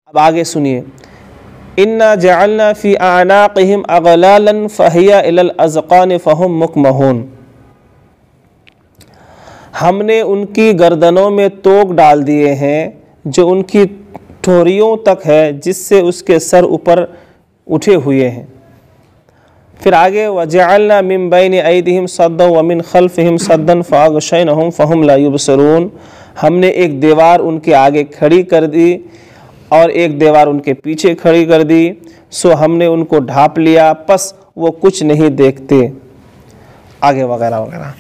अब आगे सुनिए, इन्ना जअलना फी अनाक़िहिम अग़लालन फ़हिया इलल अज़क़ान फ़हुम मुक़महून। हमने उनकी गर्दनों में तोक डाल दिए हैं जो उनकी ठोरियों तक है, जिससे उसके सर ऊपर उठे हुए हैं। फिर आगे, वजअलना मिन बैनि ऐदिहिम सद्दन व मिन खल्फ़िहिम सद्दन फ़अग़शयनाहुम फ़हुम ला युबसिरून। हमने एक दीवार उनके आगे खड़ी कर दी और एक दीवार उनके पीछे खड़ी कर दी, सो हमने उनको ढाँप लिया, बस वो कुछ नहीं देखते। आगे वगैरह वगैरह।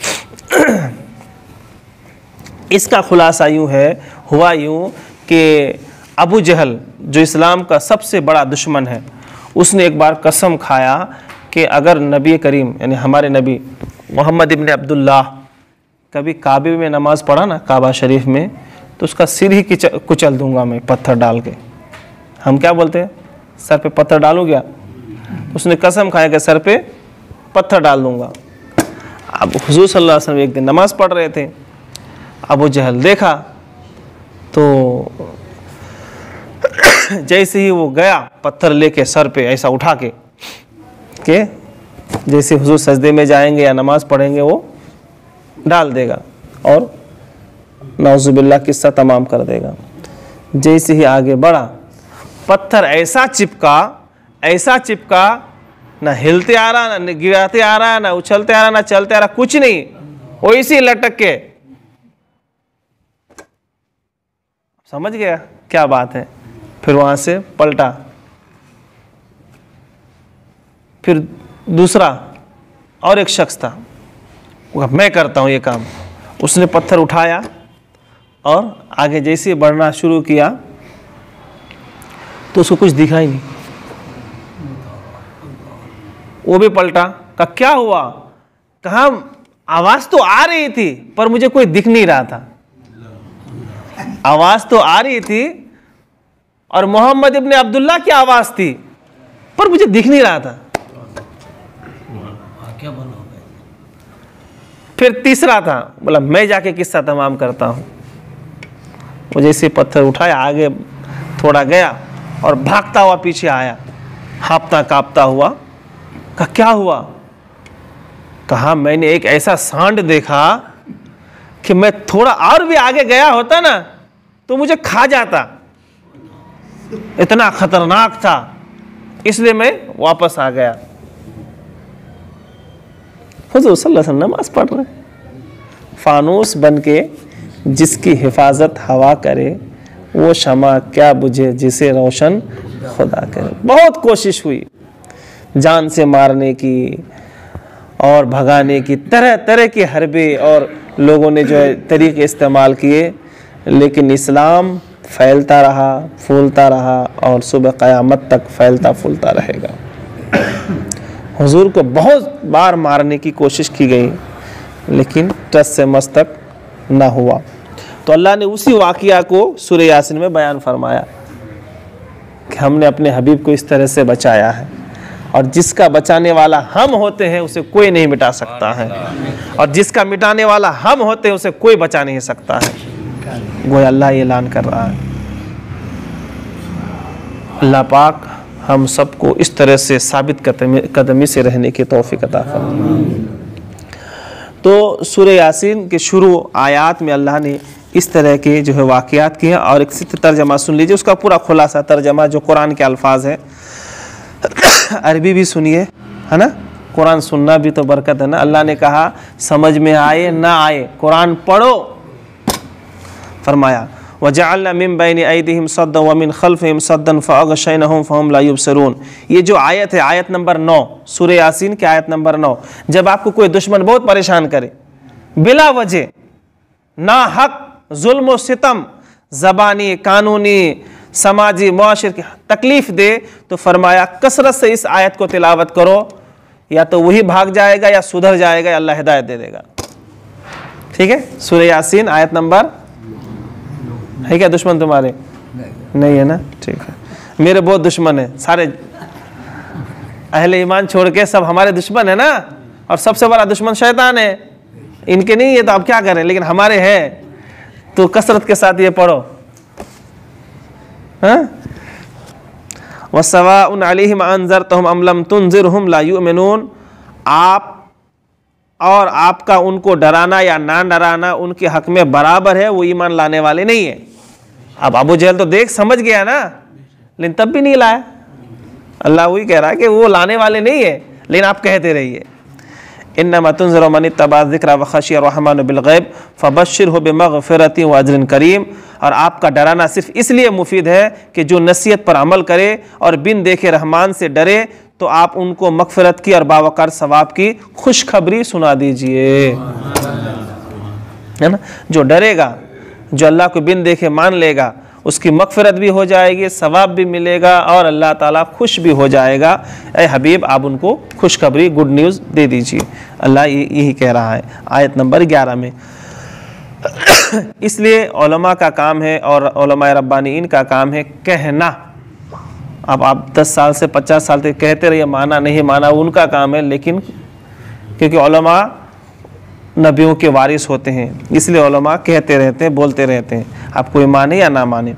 इसका खुलासा हुआ यूँ कि अबू जहल जो इस्लाम का सबसे बड़ा दुश्मन है, उसने एक बार कसम खाया कि अगर नबी करीम यानी हमारे नबी मोहम्मद इब्न अब्दुल्लाह कभी काबे में नमाज़ पढ़ा ना, काबा शरीफ में, तो उसका सिर ही कुचल दूंगा मैं पत्थर डाल के। हम क्या बोलते हैं, सर पे पत्थर डालूँ क्या? उसने कसम खाया कि सर पे पत्थर डाल दूंगा। अब हुज़ूर सल्लल्लाहु अलैहि वसल्लम एक दिन नमाज़ पढ़ रहे थे, अबू जहल देखा तो जैसे ही वो गया पत्थर लेके सर पे ऐसा उठा के जैसे हुज़ूर सजदे में जाएंगे या नमाज़ पढ़ेंगे वो डाल देगा और नाउज़ुबिल्लाह किस्सा तमाम कर देगा। जैसे ही आगे बढ़ा, पत्थर ऐसा चिपका, ना हिलते आ रहा, ना गिराते आ रहा, ना उछलते आ रहा, ना चलते आ रहा, कुछ नहीं, वो इसी लटक के। समझ गया क्या बात है? फिर वहां से पलटा, फिर दूसरा और एक शख्स था, मैं करता हूं ये काम। उसने पत्थर उठाया और आगे जैसे बढ़ना शुरू किया तो उसको कुछ दिखा ही नहीं। वो भी पलटा, कहा क्या हुआ? कहा आवाज तो आ रही थी पर मुझे कोई दिख नहीं रहा था। आवाज तो आ रही थी और मोहम्मद इब्न अब्दुल्लाह की आवाज थी पर मुझे दिख नहीं रहा था। फिर तीसरा था, बोला मैं जाके किस्सा तमाम करता हूं। वो जैसे पत्थर उठाया, आगे थोड़ा गया और भागता हुआ पीछे आया, हाँफता कांपता हुआ। कहा क्या हुआ? कहा मैंने एक ऐसा सांड देखा कि मैं थोड़ा और भी आगे गया होता ना तो मुझे खा जाता, इतना खतरनाक था, इसलिए मैं वापस आ गया। हुज़ूर सल्लल्लाहु अलैहि वसल्लम नमाज पढ़ रहे, फानूस बन के जिसकी हिफाजत हवा करे, वो शमा क्या बुझे जिसे रोशन खुदा करे। बहुत कोशिश हुई जान से मारने की और भगाने की, तरह तरह के हरबे और लोगों ने जो है तरीके इस्तेमाल किए, लेकिन इस्लाम फैलता रहा, फूलता रहा और सुबह क़यामत तक फैलता फूलता रहेगा। हुजूर को बहुत बार मारने की कोशिश की गई लेकिन टस से मस्तक ना हुआ। तो अल्लाह ने उसी वाक़िया को सूरह यासीन में बयान फरमाया कि हमने अपने हबीब को इस तरह से बचाया है, और जिसका बचाने वाला हम होते हैं उसे कोई नहीं मिटा सकता है, और जिसका मिटाने वाला हम होते हैं उसे कोई बचा नहीं सकता है। गोया अल्लाह ये ऐलान कर रहा है। अल्लाह पाक हम सबको इस तरह से साबित कदमी से रहने की तौफीक अता फरमाए। तो सूरह यासीन के शुरू आयात में अल्लाह ने इस तरह के जो है वाक़ियात किए, और एक सिद्ध तर्जमा सुन लीजिए, उसका पूरा खुलासा तर्जमा जो कुरान के अल्फाज है, अरबी भी सुनिए, है ना, कुरान सुनना भी तो बरकत है ना। अल्लाह ने कहा समझ में आए ना आए कुरान पढ़ो। फरमाया वजअलना मिन बैनि ऐदिहिम सद्दन व मिन खल्फिहिम सद्दन फ़अग़शयनाहुम फ़हुम ला युबसिरून। ये जो आयत है, आयत नंबर 9 सूरह यासीन की आयत नंबर 9। जब आपको कोई दुश्मन बहुत परेशान करे, बिला वजह ना हक जुल्म व सितम, ज़बानी कानूनी समाजी मुआशर की तकलीफ़ दे, तो फरमाया कसरत से इस आयत को तिलावत करो, या तो वही भाग जाएगा या सुधर जाएगा, या अल्लाह हिदायत दे देगा। ठीक है, सूरह यासीन आयत नंबर है। क्या दुश्मन तुम्हारे? नहीं है ना, ठीक है। मेरे बहुत दुश्मन है, सारे अहले ईमान छोड़ के सब हमारे दुश्मन है ना, और सबसे बड़ा दुश्मन शैतान है। इनके नहीं है तो अब क्या करें, लेकिन हमारे हैं, तो कसरत के साथ ये पढ़ो। हाँ, वसवाउन अलैहिम अनज़रतहुम अम लम तुनज़िरहुम ला युमिनून, आप और आपका उनको डराना या ना डराना उनके हक में बराबर है, वो ईमान लाने वाले नहीं है। अब अबू जहल तो देख समझ गया ना, लेकिन तब भी नहीं लाया। अल्लाह वही कह रहा है कि वो लाने वाले नहीं है, लेकिन आप कहते रहिए। इन्नमा तुनज़िरु मन इत्तबा ज़िक्र व ख़शिय रहमान बिल गैब फ़बश्शिरहु बिमग़फ़िरति व अज्रिन करीम। और आपका डराना सिर्फ इसलिए मुफीद है कि जो नसीहत पर अमल करे और बिन देखे रहमान से डरे, तो आप उनको मग़फ़िरत की और बावकार सवाब की खुशखबरी सुना दीजिए, है ना। जो डरेगा, जो अल्लाह को बिन देखे मान लेगा, उसकी मग़फ़िरत भी हो जाएगी, सवाब भी मिलेगा और अल्लाह ताला खुश भी हो जाएगा। ऐ हबीब, आप उनको खुशखबरी, गुड न्यूज़ दे दीजिए। अल्लाह यही कह रहा है आयत नंबर 11 में। इसलिए उलमा का काम है और उलमा रब्बानीन का काम है कहना। अब आप 10 साल से 50 साल तक कहते रहिए, माना नहीं माना उनका काम है, लेकिन क्योंकि उलमा नबियों के वारिस होते हैं, इसलिए उलमा कहते रहते हैं, बोलते रहते हैं, आप कोई माने या ना माने।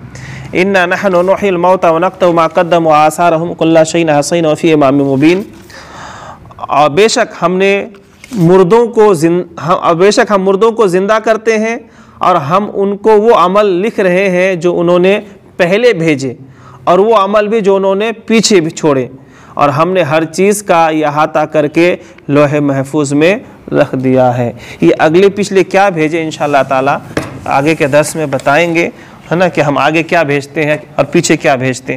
इन्ना नहनु नुहिल मौता व नक्तबु मा क़द्दमू व आसारहुम कुल्ला शैइन अहसैनाहु फ़ी इमामिन मुबीन। और बेशक हम मुर्दों को ज़िंदा करते हैं और हम उनको वो अमल लिख रहे हैं जो उन्होंने पहले भेजे, और वो अमल भी जो उन्होंने पीछे भी छोड़े, और हमने हर चीज़ का इहाता करके लोहे महफूज में रख दिया है। ये अगले पिछले क्या भेजे इंशाअल्लाह ताला आगे के दर्स में बताएंगे, है ना, कि हम आगे क्या भेजते हैं और पीछे क्या भेजते हैं।